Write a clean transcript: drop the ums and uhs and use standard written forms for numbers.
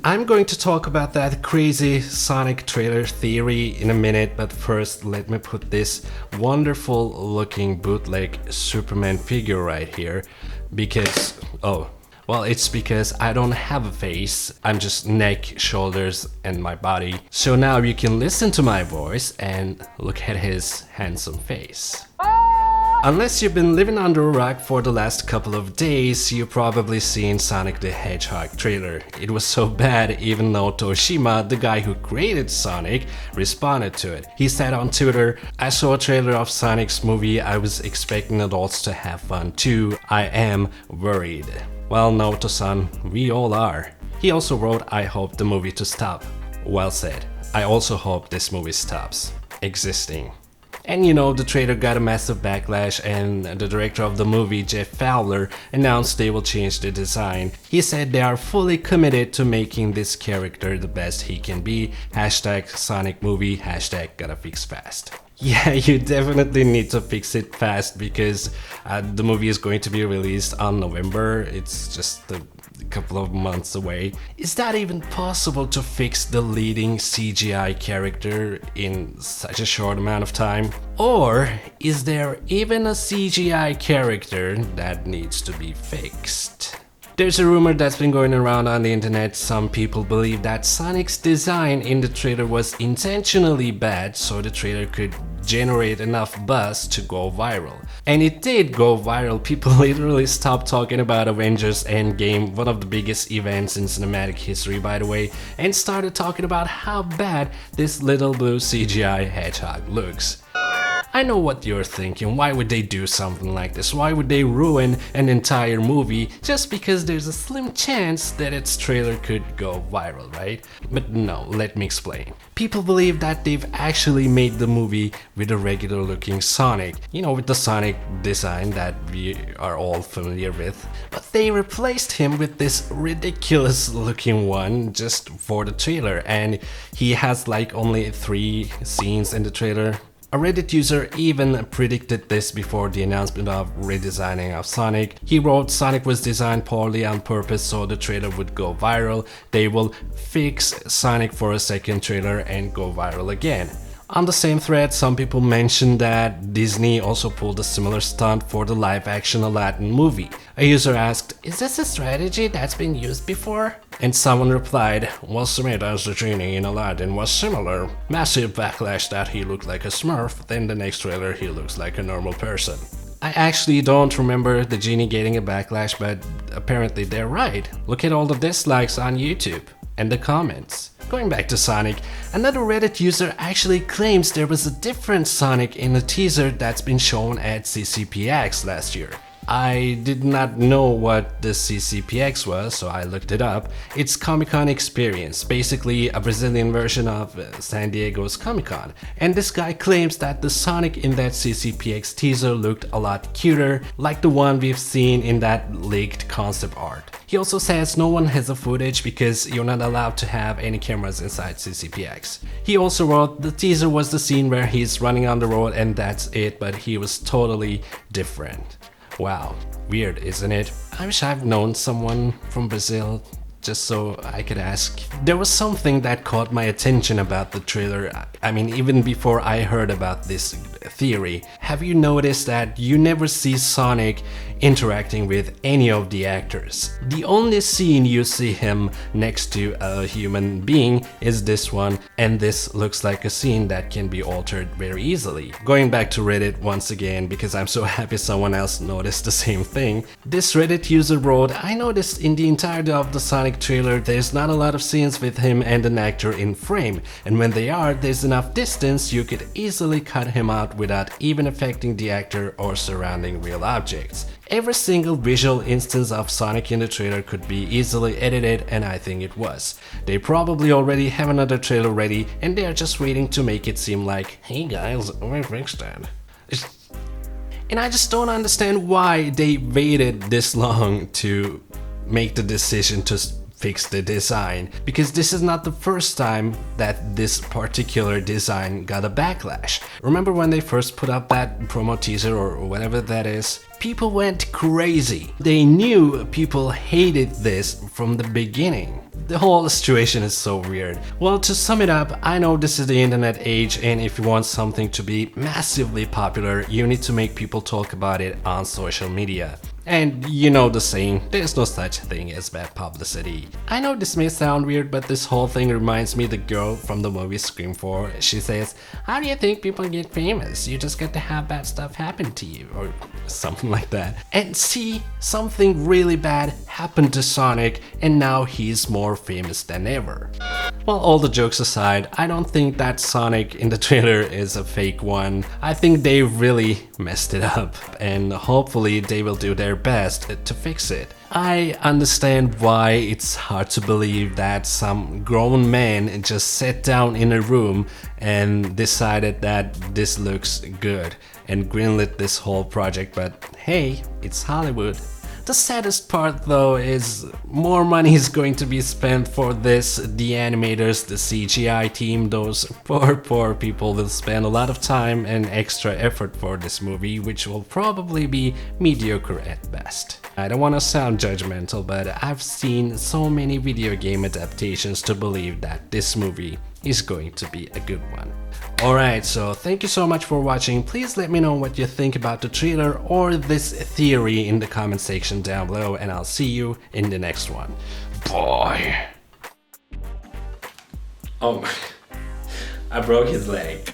I'm going to talk about that crazy Sonic trailer theory in a minute, but first let me put this wonderful looking bootleg Superman figure right here because, well, it's because I don't have a face, I'm just neck, shoulders and my body. So now you can listen to my voice and look at his handsome face. Unless you've been living under a rock for the last couple of days, you've probably seen Sonic the Hedgehog trailer. It was so bad even though Toshima, the guy who created Sonic, responded to it. He said on Twitter, "I saw a trailer of Sonic's movie, I was expecting adults to have fun too, I am worried." Well, no, Tosan, we all are. He also wrote, "I hope the movie to stop." Well said. I also hope this movie stops existing. And you know, the trailer got a massive backlash and the director of the movie, Jeff Fowler, announced they will change the design. He said they are fully committed to making this character the best he can be. Hashtag Sonic movie, hashtag gotta fix fast. Yeah, you definitely need to fix it fast because the movie is going to be released on November. It's just a couple of months away. Is that even possible to fix the leading CGI character in such a short amount of time? Or is there even a CGI character that needs to be fixed? There's a rumor that's been going around on the internet. Some people believe that Sonic's design in the trailer was intentionally bad so the trailer could generate enough buzz to go viral. And it did go viral. People literally stopped talking about Avengers Endgame, one of the biggest events in cinematic history by the way, and started talking about how bad this little blue CGI hedgehog looks. I know what you're thinking, why would they do something like this? Why would they ruin an entire movie just because there's a slim chance that its trailer could go viral, right? But no, let me explain. People believe that they've actually made the movie with a regular looking Sonic, you know, with the Sonic design that we are all familiar with. But they replaced him with this ridiculous looking one just for the trailer, and he has like only 3 scenes in the trailer. A Reddit user even predicted this before the announcement of redesigning of Sonic. He wrote, "Sonic was designed poorly on purpose so the trailer would go viral. They will fix Sonic for a second trailer and go viral again." On the same thread, some people mentioned that Disney also pulled a similar stunt for the live-action Aladdin movie. A user asked, "Is this a strategy that's been used before?" And someone replied, "Well, Smith as the genie in Aladdin was similar. Massive backlash that he looked like a Smurf, then the next trailer he looks like a normal person." I actually don't remember the genie getting a backlash, but apparently they're right. Look at all the dislikes on YouTube and the comments. Going back to Sonic, another Reddit user actually claims there was a different Sonic in a teaser that's been shown at CCPX last year. I did not know what the CCPX was, so I looked it up. It's Comic-Con Experience, basically a Brazilian version of San Diego's Comic-Con. And this guy claims that the Sonic in that CCPX teaser looked a lot cuter, like the one we've seen in that leaked concept art. He also says no one has the footage because you're not allowed to have any cameras inside CCPX. He also wrote, "The teaser was the scene where he's running on the road and that's it, but he was totally different." Wow, weird, isn't it? I wish I've known someone from Brazil just so I could ask. There was something that caught my attention about the trailer. I mean, even before I heard about this theory. Have you noticed that you never see Sonic interacting with any of the actors? The only scene you see him next to a human being is this one, and this looks like a scene that can be altered very easily. Going back to Reddit once again, because I'm so happy someone else noticed the same thing. This Reddit user wrote, "I noticed in the entirety of the Sonic trailer there's not a lot of scenes with him and an actor in frame, and when they are, there's enough distance you could easily cut him out without even affecting the actor or surrounding real objects. Every single visual instance of Sonic in the trailer could be easily edited, and I think it was. They probably already have another trailer ready and they are just waiting to make it seem like, hey guys, we fixed that." And I just don't understand why they waited this long to make the decision to fix the design, because this is not the first time that this particular design got a backlash. Remember when they first put up that promo teaser or whatever that is? People went crazy. They knew people hated this from the beginning. The whole situation is so weird. Well, to sum it up, I know this is the internet age, and if you want something to be massively popular, you need to make people talk about it on social media. And you know the saying, there's no such thing as bad publicity. I know this may sound weird, but this whole thing reminds me of the girl from the movie Scream 4. She says, how do you think people get famous? You just get to have bad stuff happen to you, or something like that. And see, something really bad happened to Sonic, and now he's more famous than ever. Well, all the jokes aside, I don't think that Sonic in the trailer is a fake one. I think they really messed it up, and hopefully they will do their best to fix it. I understand why it's hard to believe that some grown man just sat down in a room and decided that this looks good and greenlit this whole project, but hey, it's Hollywood. The saddest part though is more money is going to be spent for this. The animators, the CGI team, those poor people will spend a lot of time and extra effort for this movie, which will probably be mediocre at best. I don't want to sound judgmental, but I've seen so many video game adaptations to believe that this movie is going to be a good one. Alright, so thank you so much for watching. Please let me know what you think about the trailer or this theory in the comment section down below, and I'll see you in the next one. Bye. Oh my, I broke his leg.